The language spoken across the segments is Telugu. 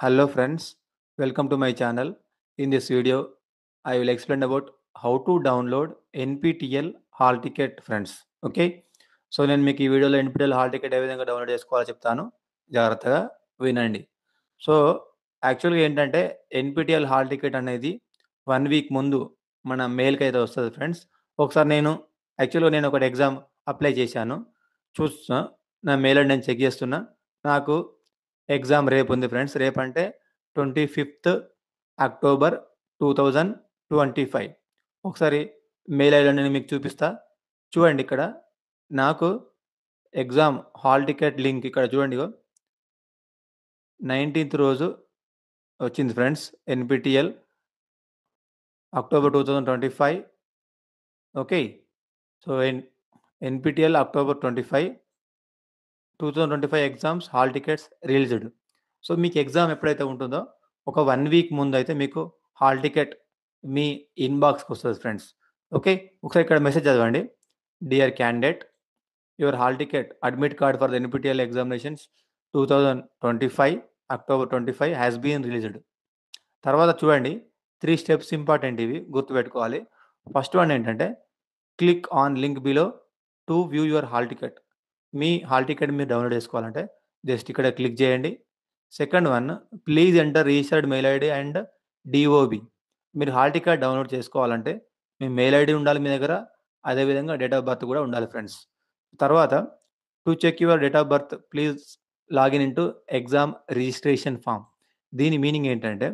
Hello friends, welcome to my channel. In this video, I will explain about how to download NPTEL hall ticket friends. Okay, so నేను మీకు ఈ వీడియోలో NPTEL హాల్ టికెట్ ఏ విధంగా డౌన్లోడ్ చేసుకోవాలో చెప్తాను, జాగ్రత్తగా వినండి. సో యాక్చువల్గా ఏంటంటే NPTEL హాల్ టికెట్ అనేది 1 వీక్ ముందు మన మెయిల్కి అయితే వస్తుంది ఫ్రెండ్స్. ఒకసారి నేను ఒకటి ఎగ్జామ్ అప్లై చేశాను, చూస్తున్నా నా మెయిల్ అని నేను చెక్ చేస్తున్నా. నాకు ఎగ్జామ్ రేపు ఉంది ఫ్రెండ్స్. రేపు అంటే 25th అక్టోబర్ 2025. ఒకసారి మెయిల్ ఐడి నేను మీకు చూపిస్తా, చూడండి. ఇక్కడ నాకు ఎగ్జామ్ హాల్ టికెట్ లింక్ ఇక్కడ చూడండి, 19th రోజు వచ్చింది friends. NPTEL October 2025. Okay, so NPTEL October 25 2025 exams hall tickets released. So మీకు ఎగ్జామ్ ఎప్పుడైతే ఉంటుందో ఒక 1 వీక్ ముందు అయితే మీకు హాల్ టికెట్ మీ ఇన్బాక్స్కి వస్తుంది ఫ్రెండ్స్. ఓకే, ఒకసారి ఇక్కడ మెసేజ్ చదవండి. Dear candidate, your hall ticket admit card for the NPTEL examinations 2025 October 25 has been released. తర్వాత చూడండి, 3 స్టెప్స్ ఇంపార్టెంట్, ఇవి గుర్తుపెట్టుకోవాలి. ఫస్ట్ వన్ ఏంటంటే click on link below to view your hall ticket. మీ హాల్ టికెట్ మీరు డౌన్లోడ్ చేసుకోవాలంటే జస్ట్ ఇక్కడ క్లిక్ చేయండి. Second one, please enter registered mail ID and DOB. మీరు హాల్ టికెట్ డౌన్లోడ్ చేసుకోవాలంటే మీ మెయిల్ ఐడి ఉండాలి మీ దగ్గర, అదేవిధంగా డేట్ ఆఫ్ బర్త్ కూడా ఉండాలి ఫ్రెండ్స్. తర్వాత to check your date of birth please login into exam registration form. దీని మీనింగ్ ఏంటంటే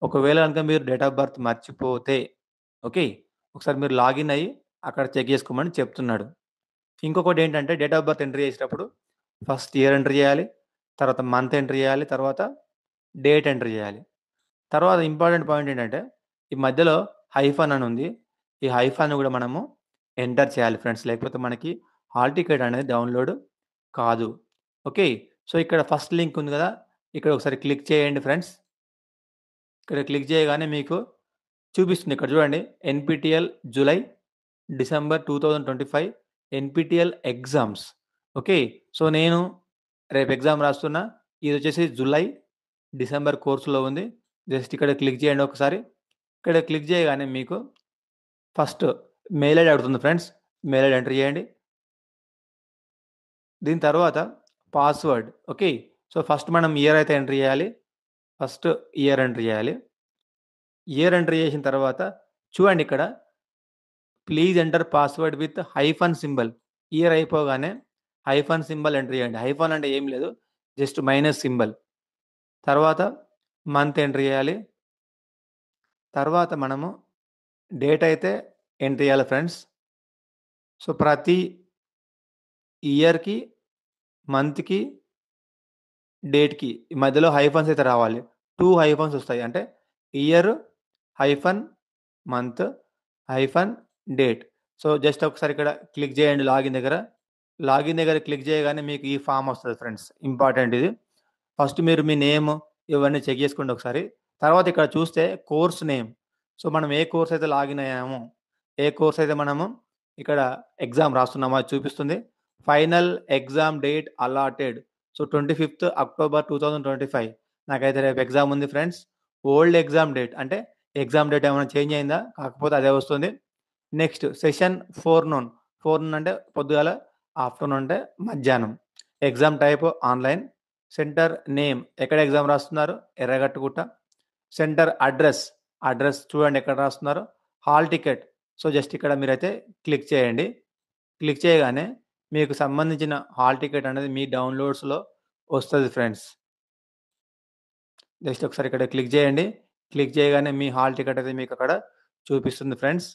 ఒకవేళ కనుక మీరు డేట్ ఆఫ్ బర్త్ మర్చిపోతే, ఓకే, ఒకసారి మీరు లాగిన్ అయ్యి అక్కడ చెక్ చేసుకోమని చెప్తున్నాడు. ఇంకొకటి ఏంటంటే డేట్ ఆఫ్ బర్త్ ఎంట్రీ చేసేటప్పుడు ఫస్ట్ ఇయర్ ఎంట్రీ చేయాలి, తర్వాత మంత్ ఎంట్రీ చేయాలి, తర్వాత డేట్ ఎంట్రీ చేయాలి. తర్వాత ఇంపార్టెంట్ పాయింట్ ఏంటంటే ఈ మధ్యలో హైఫన్ అని ఉంది, ఈ హైఫన్ కూడా మనము ఎంటర్ చేయాలి ఫ్రెండ్స్, లేకపోతే మనకి హాల్ టికెట్ అనేది డౌన్లోడ్ కాదు. ఓకే, సో ఇక్కడ ఫస్ట్ లింక్ ఉంది కదా, ఇక్కడ ఒకసారి క్లిక్ చేయండి ఫ్రెండ్స్. ఇక్కడ క్లిక్ చేయగానే మీకు చూపిస్తుంది, ఇక్కడ చూడండి, NPTEL July December 2025 NPTEL exams. Okay, so నేను రేపు ఎగ్జామ్ రాస్తున్నా, ఇది వచ్చేసి జూలై డిసెంబర్ కోర్సులో ఉంది. జస్ట్ ఇక్కడ క్లిక్ చేయండి ఒకసారి. ఇక్కడ క్లిక్ చేయగానే మీకు ఫస్ట్ మెయిల్ ఐడి అడుగుతుంది ఫ్రెండ్స్, మెయిల్ ఐడి ఎంటర్ చేయండి. దీని తర్వాత పాస్వర్డ్. ఓకే, సో ఫస్ట్ మనం ఇయర్ అయితే ఎంటర్ చేయాలి, ఫస్ట్ ఇయర్ ఎంటర్ చేయాలి. ఇయర్ ఎంటర్ చేసిన తర్వాత చూడండి, ఇక్కడ please enter password with hyphen symbol. Year అయిపోగానే హైఫన్ సింబల్ ఎంటర్ చేయండి. హైఫన్ అంటే ఏం లేదు, జస్ట్ మైనస్ సింబల్. తర్వాత మంత్ ఎంటర్ చేయాలి. తర్వాత మనము డేట్ అయితే ఎంటర్ చేయాలి ఫ్రెండ్స్. సో ప్రతి ఇయర్కి, మంత్కి, డేట్కి మధ్యలో హైఫన్స్ అయితే రావాలి. 2 హైఫన్స్ వస్తాయి, అంటే year hyphen month hyphen date. So just ఒకసారి ఇక్కడ క్లిక్ చేయండి లాగిన్ దగ్గర. లాగిన్ దగ్గర క్లిక్ చేయగానే మీకు ఈ ఫామ్ వస్తుంది ఫ్రెండ్స్. ఇంపార్టెంట్ ఇది. ఫస్ట్ మీరు మీ నేమ్ ఇవన్నీ చెక్ చేసుకోండి ఒకసారి. తర్వాత ఇక్కడ చూస్తే కోర్స్ నేమ్, సో మనం ఏ కోర్స్ అయితే లాగిన్ అయ్యామో, ఏ కోర్స్ అయితే మనము ఇక్కడ ఎగ్జామ్ రాస్తున్నామో అది చూపిస్తుంది. Final exam date allotted, so 25th October 2025. నాకైతే రేపు ఎగ్జామ్ ఉంది ఫ్రెండ్స్. ఓల్డ్ ఎగ్జామ్ డేట్ అంటే ఎగ్జామ్ డేట్ ఏమైనా చేంజ్ అయిందా, కాకపోతే అదే వస్తుంది. నెక్స్ట్ సెషన్ ఫోర్నూన్ అంటే పొద్దుగాల, ఆఫ్టర్నూన్ అంటే మధ్యాహ్నం. Exam type online. Centre name, ఎక్కడ ఎగ్జామ్ రాస్తున్నారు, ఎర్రగట్టుగుట్ట. సెంటర్ అడ్రస్ చూడండి ఎక్కడ రాస్తున్నారు. హాల్ టికెట్, సో జస్ట్ ఇక్కడ మీరైతే క్లిక్ చేయండి. క్లిక్ చేయగానే మీకు సంబంధించిన హాల్ టికెట్ అనేది మీ డౌన్లోడ్స్లో వస్తుంది ఫ్రెండ్స్. జస్ట్ ఒకసారి ఇక్కడ క్లిక్ చేయండి. క్లిక్ చేయగానే మీ హాల్ టికెట్ అయితే మీకు అక్కడ చూపిస్తుంది ఫ్రెండ్స్.